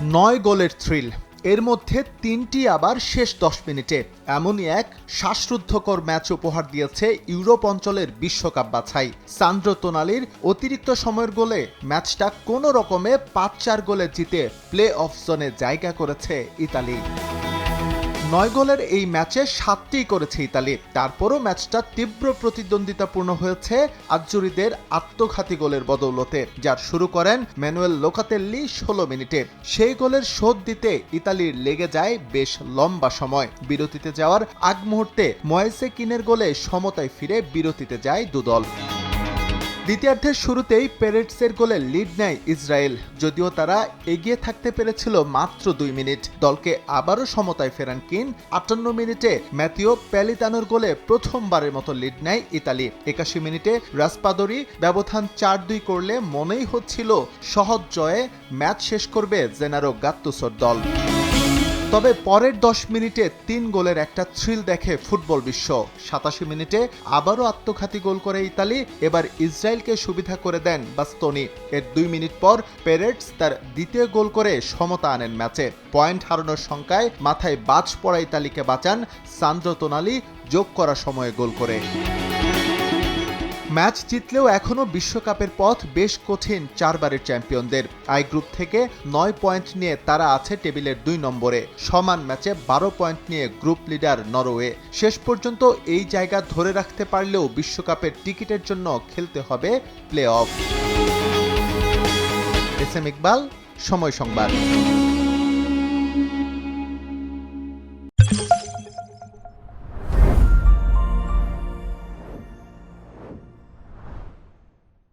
9 গোলের থ্রিল, এর মধ্যে 3টি আবার শেষ 10 মিনিটে। এমনই এক শ্বাসরুদ্ধকর ম্যাচ উপহার দিয়েছে ইউরোপ অঞ্চলের বিশ্বকাপ বাছাই। সান্দ্রো তোনালির অতিরিক্ত সময়ের গোলে ম্যাচটা কোনো রকমে 5-4 গোলে জিতে প্লে অফ জোনে জায়গা করেছে ইতালি। 9 গোলের এই ম্যাচে 7টিই করেছে ইতালি। তারপরও ম্যাচটা তীব্র প্রতিদ্বন্দ্বিতাপূর্ণ হয়েছে আজ্জুরিদের আত্মঘাতী গোলের বদৌলতে, যার শুরু করেন ম্যানুয়েল লোকাতেল্লি 16 মিনিটে। সেই গোলের শোধ দিতে ইতালির লেগে যায় বেশ লম্বা সময়। বিরতিতে যাওয়ার আগ মুহূর্তে ময়েসে কিনের গোলে সমতায় ফিরে বিরতিতে যায় দুদল। দ্বিতীয়ার্ধের শুরুতেই পেরেটসের গোলে লিড নেয় ইসরায়েল। যদিও তারা এগিয়ে থাকতে পেরেছিল মাত্র 2 মিনিট, দলকে আবারও সমতায় ফেরান কিন। 58 মিনিটে ম্যাথিও প্যালিতানোর গোলে প্রথমবারের মতো লিড নেয় ইতালি। 81 মিনিটে রাসপাদোরি ব্যবধান 4-2 করলে মনেই হচ্ছিল সহজ জয়ে ম্যাচ শেষ করবে জেনারো গাত্তুসোর দল। তবে পরের 10 মিনিটে 3 গোলের একটা থ্রিল দেখে ফুটবল বিশ্ব। 87 মিনিটে আবারও আত্মঘাতী গোল করে ইতালি। এবার ইসরায়েলকে সুবিধা করে দেন বাস্তোনি। এর 2 মিনিট পর পেরেটস তার দ্বিতীয় গোল করে সমতা আনেন ম্যাচে। পয়েন্ট হারানোর শঙ্কায় মাথায় বাজ পড়া ইতালিকে বাঁচান সান্দ্রো তোনালি যোগ করা সময়ে গোল করে। ম্যাচ জিতলেও এখনও বিশ্বকাপের পথ বেশ কঠিন 4 বারের চ্যাম্পিয়নদের। আই গ্রুপ থেকে 9 পয়েন্ট নিয়ে তারা আছে টেবিলের 2 নম্বরে। সমান ম্যাচে 12 পয়েন্ট নিয়ে গ্রুপ লিডার নরওয়ে। শেষ পর্যন্ত এই জায়গা ধরে রাখতে পারলেও বিশ্বকাপের টিকিটের জন্য খেলতে হবে playoff. S M Iqbal, Somoy সংবাদ।